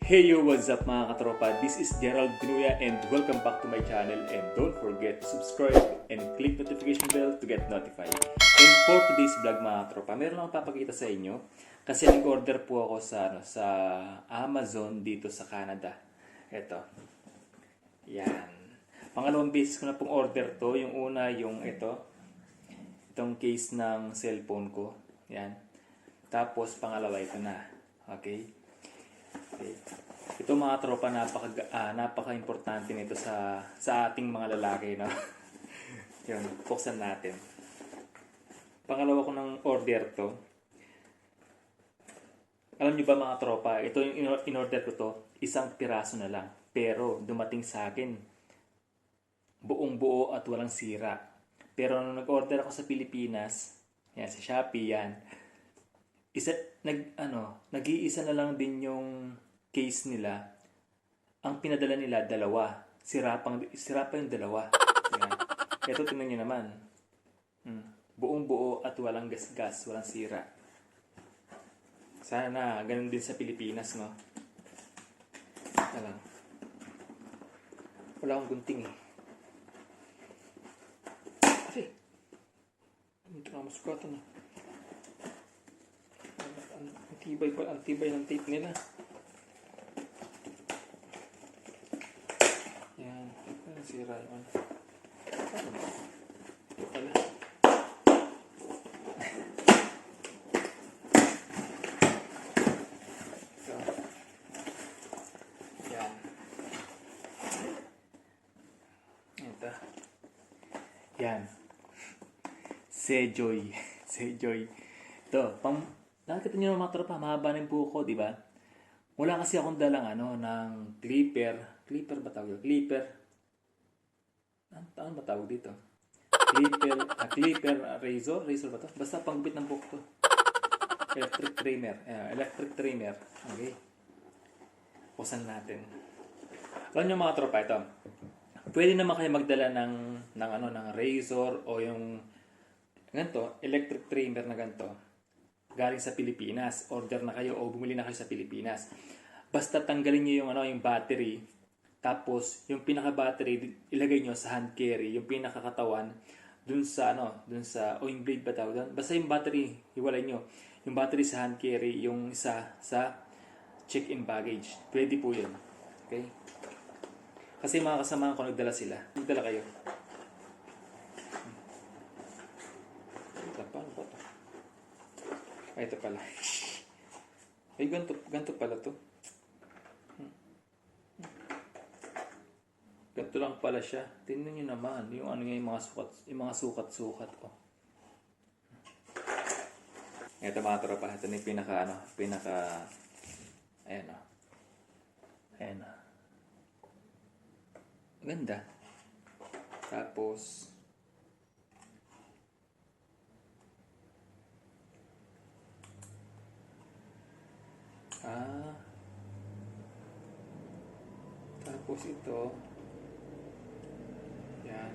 Hey yo, what's up mga katropa? This is Gerald Binuya and welcome back to my channel, and don't forget to subscribe and click notification bell to get notified. And for today's vlog mga katropa, meron lang papakita sa inyo kasi nag-order po ako sa Amazon dito sa Canada. Ito. Yan. Pangalawang beses ko na pong order to. Yung una yung itong case ng cellphone ko. Yan. Tapos pangalawa ito na. Okay? Okay. Ito mga tropa, napaka-importante nito sa ating mga lalaki, no? Yun, buksan natin. Pangalawa ko ng order to. Alam niyo ba mga tropa, ito yung in-order ko to, isang piraso na lang. Pero dumating sa akin, buong buo at walang sira. Pero nung nag-order ako sa Pilipinas, yan, sa Shopee yan, nag-iisa na lang din yung case nila. Ang pinadala nila, dalawa. Sira pa yung dalawa. Yan. Ito, tingnan nyo naman. Buong buo at walang gas-gas, walang sira. Sana ganun din sa Pilipinas, no? Wala akong gunting eh. Kasi, ito na masukatan na. Ang tibay ng tape nila. Yan. Ano sira yun? Ano ba? Ito pala. So, yan. Ito. Yan. Sejoy. Sejoy. Ito, nakikita nyo mga tropa, mahaba ng buhok ko, di ba? Wala kasi akong dalang ng clipper. Clipper ba tawag? Clipper. Ano ba tawag dito? Clipper, razor? Razor ba to? Basta panggupit ng buhok to. Electric trimmer. Electric trimmer. Okay. Buksan natin. Alam nyo mga tropa, ito. Pwede naman kayo magdala ng razor o yung ganito, electric trimmer na ganito. Galing sa Pilipinas. Order na kayo o bumili na kayo sa Pilipinas. Basta tanggalin niyo yung battery. Tapos yung pinaka-battery ilagay niyo sa hand carry, yung pinakakatawan dun sa yung blade ba tawag doon? Basta yung battery hiwalay niyo. Yung battery sa hand carry, yung isa sa check-in baggage. Pwede po 'yun. Okay? Kasi mga kasama ko nagdala sila. Nagdala kayo. Paano ba ito? Ay, ito pala. Ay, ganito pala to. Ganito lang pala siya. Tingnan nyo naman yung yung mga sukat-sukat ko. Ito mga tropa. Ito na yung ayan o. Ayan o. Ganda. Tapos, tapos ito, yan.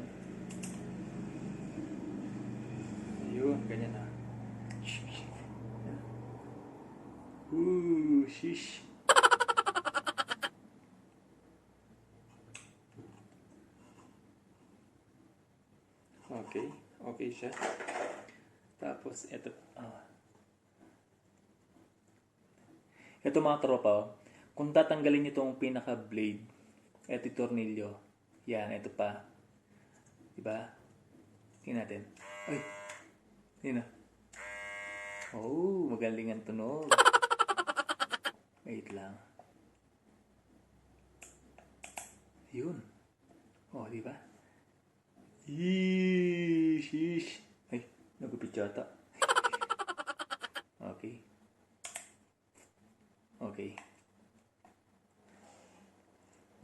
Ayun, ganyan na. Shish. Okay, okay siya. Tapos ito, ito mga tropa, kung tatanggalin nyo itong pinaka-blade, ito yung tornilyo. Yan, ito pa. Diba? Tingnan natin. Ay! Tingnan. Oh, magaling ang tunog. Wait lang. Yun. Oh, diba? Shish. Ay, nagupit yata. Okay. Okay.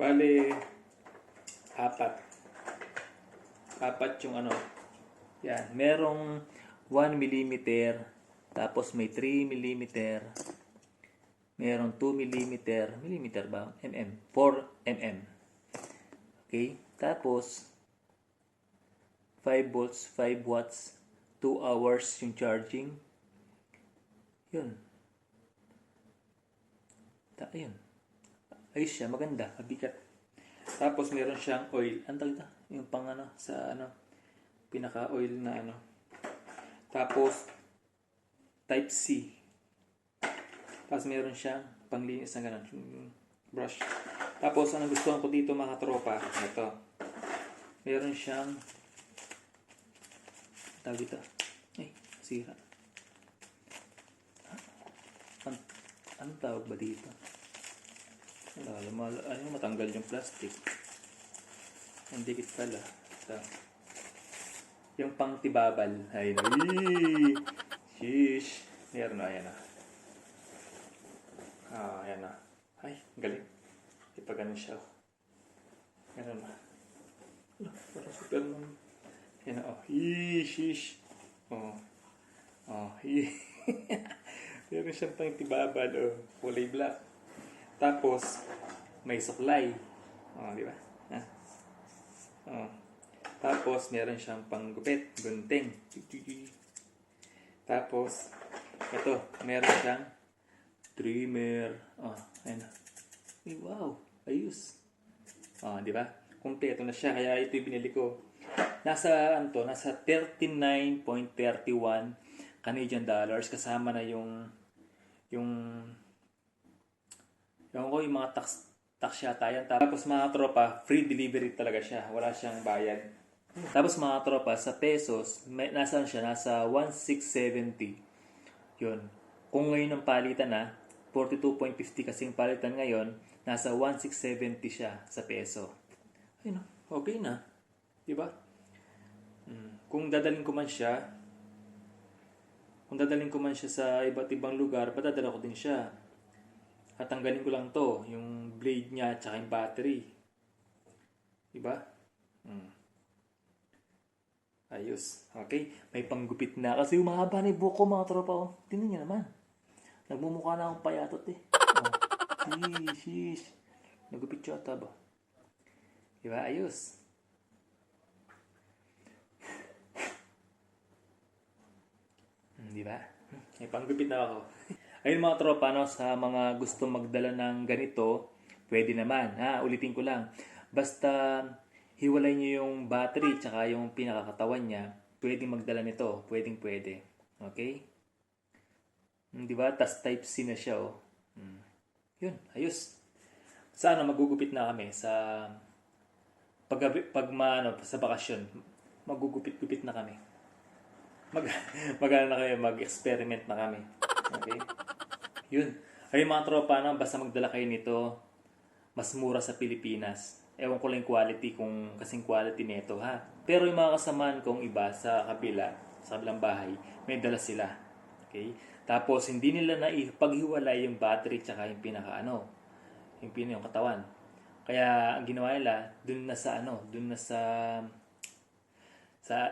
Bale, apat yung yan, merong 1 mm, tapos may 3 mm, merong 2 mm, millimeter ba? 4 mm. Okay, tapos 5 volts, 5 watts, 2 hours yung charging. Yun. Ayun. Ayos siya, maganda, mabigat. Tapos meron siyang oil. Ang tawag ito? Yung pang ano, sa ano, pinaka-oil na ano. Tapos, type C. Tapos meron siyang panglinis na gano'n. Brush. Tapos, ang gusto ko dito mga tropa, ito. Meron siyang, tawag ito. Ay, sira. Anong tawag ba dito? Ano, matanggal yung plastic. Ang dikit pala. Ito. Yung pangtibabal. Ayun. Ay, sheesh. Meron na, ayan na. Ayan na. Ay, galing. Ipa ganun siya. Ganun na. Parang super naman. Ayan na, oh. Sheesh. Oh. Oh, meron siyang pangtibabal, oh. Kulay black. Tapos, may suklay. Oh, di ba? Oh. Tapos, meron siyang panggupit, gunting. Tapos, ito, meron siyang trimmer. Oh, ayun. Ay, wow, ayos. Oh, di ba? Kumpleto na siya, kaya ito yung binili ko. Nasa 39.31 Canadian dollars, kasama na yung mga tax yata yan. Tapos mga tropa, free delivery talaga siya. Wala siyang bayad. Tapos mga tropa, sa pesos, nasaan siya? Nasa 1,670. Yun. Kung ngayon ang palitan na, 42.50 kasing palitan ngayon, nasa 1,670 siya sa peso. Ayun, okay na. Diba? Kung dadalhin ko man siya sa iba't ibang lugar, padadala ko din siya. At tanggalin ko lang to, yung blade niya at saka yung battery. Diba? Ayos. Okay. May panggupit na. Kasi umahaba na yung buhok ko mga tropa. Oh. Tingnan niyo naman. Nagmumukha na akong payatot eh. Oh. Sheesh. Nagupit siya ata ba? Diba? Ayos. Diba? May panggupit na ako. Ayun mga tropa, no, sa mga gusto magdala ng ganito, pwede naman. Ulitin ko lang. Basta hiwalay nyo yung battery tsaka yung pinakakatawan niya, pwede magdala nito. Pwede. Okay? Diba? Tas type C na siya, oh. Yun, ayos. Sana magugupit na kami sa sa bakasyon. Magugupit-gupit na kami. Mag-experiment na kami. Okay? Yun. Ay mga tropa, no, basta magdala kayo nito, mas mura sa Pilipinas. Ewan ko lang quality, kung kasing quality nito, ha. Pero yung mga kasamaan kong iba sa kabilang bahay, may dala sila. Okay? Tapos hindi nila na ipaghiwalay yung battery tsaka yung yung katawan. Kaya ang ginawa nila, dun na sa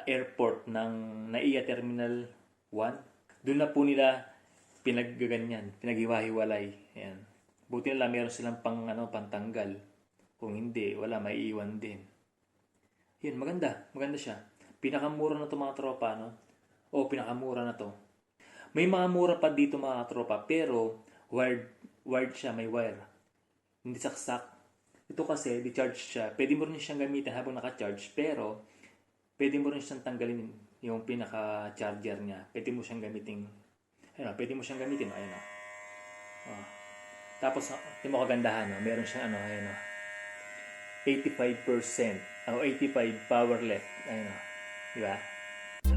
airport ng NAIA Terminal 1, dun na po nila pinaghiwa-hiwalay. Ayan. Buti nila meron silang pantanggal. Kung hindi, wala, maiiwan din. Yun, maganda siya. Pinakamura na to mga tropa, no? O, pinakamura na to. May mga mura pa dito mga tropa, pero wired siya, may wire. Hindi saksak. Ito kasi, di-charge siya. Pwede mo rin siyang gamitin habang naka-charge, pero pwede mo rin siyang tanggalin yung pinaka-charger niya. Pwede mo siyang gamitin. Ayun, ayun. Oh. Tapos, yung mga kagandahan, no? Meron siyang 85%. 85 power left. Ayun, diba?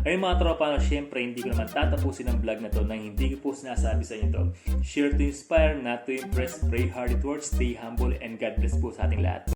Ayun mga tropa, syempre hindi ko naman tatapusin ang vlog na to nang hindi ko po sinasabi sa inyo to. Share to inspire, not to impress. Pray hard it works, stay humble, and God bless po sa ating lahat.